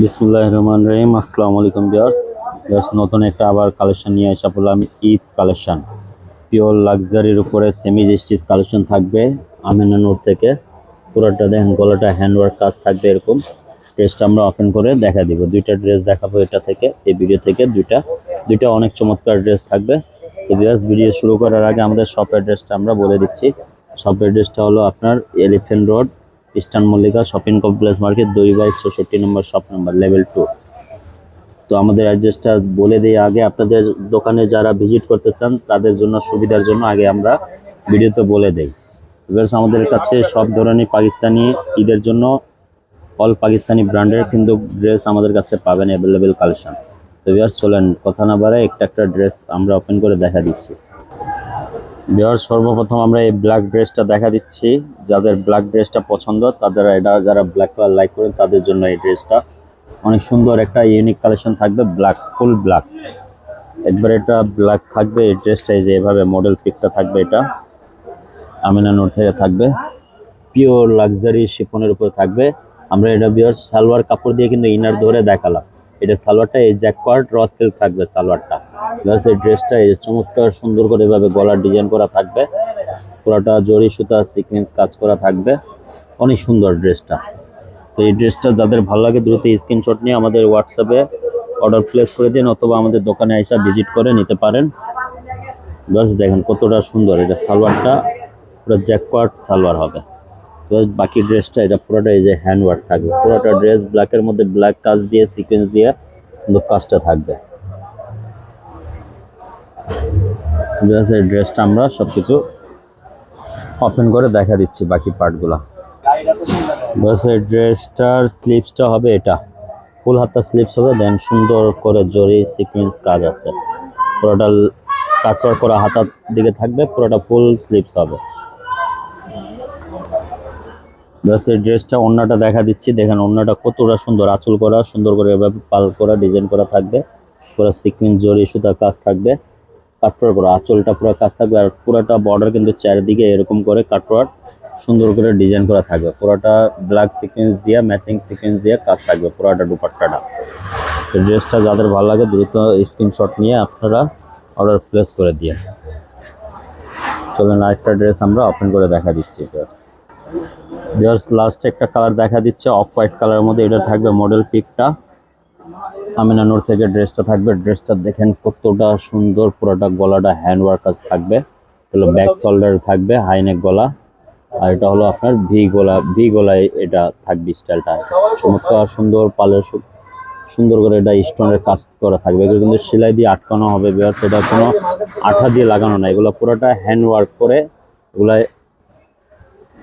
বিসমুল্লাহির রহমানির রহিম। আসসালামু আলাইকুম ভিউয়ার্স, নতুন একটা আবার কালেকশন নিয়ে আসা পড়লাম। ঈদ কালেকশন, পিওর লাক্সারির উপরে সেমি স্টিচ কালেকশন থাকবে আমিনা নূর থেকে। পুরোটা দেখেন, গলাটা হ্যান্ডওয়ার্ক কাজ থাকবে এরকম। ড্রেসটা আমরা ওপেন করে দেখা দিব। দুইটা ড্রেস দেখাবো এটা থেকে, এই ভিডিও থেকে দুইটা অনেক চমৎকার ড্রেস থাকবে। তো ভিউয়ার্স, ভিডিও শুরু করার আগে আমাদের শপ অ্যাড্রেসটা আমরা বলে দিচ্ছি। শপ অ্যাড্রেসটা হলো আপনার elephant road, eastern Mallika shopping complex market, 2/66 নম্বর শপ নাম্বার, লেভেল 2। তো আমাদের অ্যাড্রেসটা বলে দিই আগে, আপনাদের দোকানে যারা ভিজিট করতে চান তাদের জন্য সুবিধার জন্য আগে আমরা ভিডিওতে বলে দেই। এবার আমাদের কাছে সব ধরনের পাকিস্তানি ঈদের জন্য অল পাকিস্তানি ব্র্যান্ডের কিন্তু ড্রেস আমাদের কাছে পাবেন, অ্যাভেলেবেল কালেকশন। তো এবার চলেন কথা না বাড়ায় একটা ড্রেস আমরা ওপেন করে দেখা দিচ্ছি। বিহার সর্বপ্রথম আমরা এই ব্ল্যাক ড্রেসটা দেখা দিচ্ছি। যাদের ব্ল্যাক ড্রেসটা পছন্দ তাদের, এটা যারা ব্ল্যাক কালার লাইক করেন তাদের জন্য এই ড্রেসটা অনেক সুন্দর একটা ইউনিক কালেকশন থাকবে। ব্ল্যাক, ফুল ব্ল্যাক, একবার এটা ব্ল্যাক থাকবে। এই ড্রেসটা এই যে এভাবে মডেল পিকটা থাকবে, এটা আমিনা নূর থেকে থাকবে। পিওর লাক্সারি শিফনের উপরে থাকবে। আমরা এটা বিহার সালোয়ার কাপড় দিয়ে কিন্তু ইনার ধরে দেখালাম। এটা সালোয়ারটা এই জ্যাকওয়ার্ড র সিল্ক থাকবে সালোয়ারটা। প্লাস এই ড্রেসটা এই চমৎকার সুন্দর করে এভাবে গলার ডিজাইন করা থাকবে। পুরোটা জরি সুতা সিকোয়েন্স কাজ করা থাকবে, অনেক সুন্দর ড্রেসটা। তো এই ড্রেসটা যাদের ভালো লাগে দ্রুত স্ক্রিনশট নিয়ে আমাদের হোয়াটসঅ্যাপে অর্ডার প্লেস করে দিন, অথবা আমাদের দোকানে এসে ভিজিট করে নিতে পারেন। বাস দেখেন কতটা সুন্দর। এটা সালোয়ারটা পুরো জ্যাকওয়ার্ড সালোয়ার হবে। তো বাকি ড্রেসটা এটা পুরোটা এই যে হ্যান্ডওয়ার্ক থাকবে। পুরোটা ড্রেস ব্ল্যাকের মধ্যে ব্ল্যাক কাজ দিয়ে সিকোয়েন্স দিয়ে কিন্তু কাজটা থাকবে। এই ড্রেসটা আমরা সবকিছু ওপেন করে দেখা দিচ্ছি বাকি পার্টগুলো। বাস এই ড্রেসটার স্লিভসটা হবে এটা, ফুল হাতা স্লিভস হবে। দেন সুন্দর করে জরি সিকোয়েন্স কাজ আছে। পুরোটা কাটওয়ার্ক করা হাতার দিকে থাকবে, পুরোটা ফুল স্লিভস হবে। বাস এই ড্রেসটা ওড়নাটা দেখা দিচ্ছি। দেখেন ওড়নাটা কতটা সুন্দর, আঁচল করা সুন্দর করে এভাবে পাল করা ডিজাইন করা থাকবে। পুরো সিকোয়েন্স জরি সুতা কাজ থাকবে, কাটওয়ার্ক করা আঁচলটা পুরো কাজ থাকবে। আর পুরোটা বর্ডার কিন্তু চারিদিকে এরকম করে কাটওয়ার্ক সুন্দর করে ডিজাইন করা থাকবে। পুরোটা ব্ল্যাক সিকোয়েন্স দিয়ে ম্যাচিং সিকোয়েন্স দিয়ে কাজ থাকবে পুরোটা দুপাট্টাটা। তো ড্রেসটা যাদের ভালো লাগে দ্রুত স্ক্রিনশট নিয়ে আপনারা অর্ডার প্লেস করে দিয়ে চলেন। আরেকটা ড্রেস আমরা ওপেন করে দেখা দিচ্ছি। ভিউয়ার্স, লাস্ট একটা কালার দেখা দিচ্ছে অফ হোয়াইট কালারের মধ্যে। এটা থাকবে মডেল পিকটা আমিনা নূর থেকে ড্রেসটা থাকবে। ড্রেসটা দেখেন কতটা সুন্দর, পুরোটা গলাটা হ্যান্ডওয়ার্ক কাজ থাকবে। হলো ব্যাক শোল্ডার থাকবে, হাইনেক গলা। আর এটা হলো আপনার ভি গলায় এটা থাকবে স্টাইলটা চমৎকার সুন্দর। পালের সুন্দর করে এটা স্টোনের কাজ করা থাকবে। এগুলো কিন্তু সেলাই দিয়ে আটকানো হবে ভিউয়ার্স, এটা কোনো আঠা দিয়ে লাগানো না। এগুলো পুরোটা হ্যান্ডওয়ার্ক করে এগুলা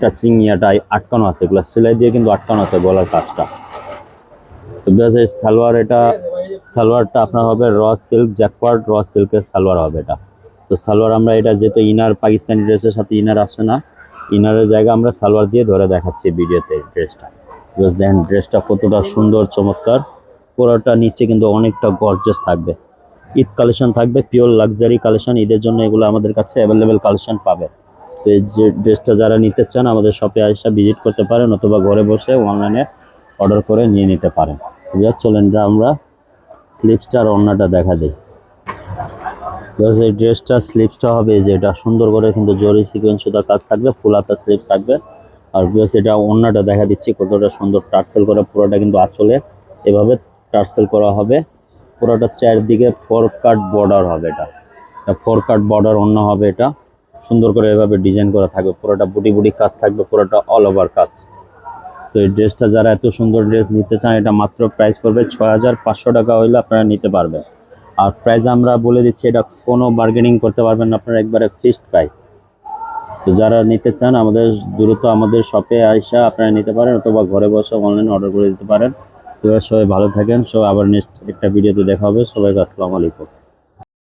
টাচিং ইয়াটাই আটকানো আছে। এগুলো সেলাই দিয়ে কিন্তু আটকানো আছে গলার কাজটা। তো ভিউয়ার্স, এই সালোয়ারটা আপনার হবে র সিল্ক, জ্যাকওয়ার্ড র সিল্কের সালোয়ার হবে এটা। তো সালোয়ার আমরা এটা যেহেতু ইনার পাকিস্তানি ড্রেসের সাথে ইনার আসে না, ইনারের জায়গা আমরা সালোয়ার দিয়ে ধরে দেখাচ্ছি ভিডিওতে ড্রেসটা। দেখেন ড্রেসটা কতটা সুন্দর চমৎকার। পুরোটা নিচে কিন্তু অনেকটা গর্জাস থাকবে। ঈদ কালেকশন থাকবে, পিওর লাক্সারি কালেকশন। ঈদের জন্য এগুলো আমাদের কাছে অ্যাভেলেবেল কালেকশন পাবে। তো এই যে ড্রেসটা যারা নিতে চান আমাদের শপে এসে ভিজিট করতে পারেন, অথবা ঘরে বসে অনলাইনে অর্ডার করে নিয়ে নিতে পারেন। চলেন আমরা স্লিভসটা আর ওড়নাটা দেখা দিই। এই ড্রেসটা স্লিভসটা হবে যে এটা সুন্দর করে কিন্তু জরি সিকোয়েন্স সুতা কাজ থাকবে, ফুল হাতা স্লিভস থাকবে। আর এটা ওড়নাটা দেখা দিচ্ছি কতটা সুন্দর টার্সেল করা। পুরোটা কিন্তু আঁচলে এভাবে টার্সেল করা হবে। পুরোটা চারদিকে 4 কাট বর্ডার হবে। এটা 4 কাট বর্ডার ওড়না হবে। এটা সুন্দর করে এভাবে ডিজাইন করা থাকবে। পুরোটা বুটি বুটি কাজ থাকবে, পুরোটা অল ওভার কাজ। তো এই ড্রেসটা যারা এত সুন্দর ড্রেস নিতে চান, এটা মাত্র প্রাইস পড়বে 6500 টাকা হইলে আপনারা নিতে পারবেন। আর প্রাইস আমরা বলে দিচ্ছি, এটা কোনো বার্গেনিং করতে পারবেন না, আপনারা একবারে ফিক্সড প্রাইস। তো যারা নিতে চান আমাদের দ্রুত আমাদের শপে আইসা আপনারা নিতে পারেন, অথবা ঘরে বসে অনলাইনে অর্ডার করে দিতে পারেন। তো সবাই ভালো থাকেন। সবাই আবার নেক্সট একটা ভিডিওতে দেখা হবে। সবাইকে আসসালামু আলাইকুম।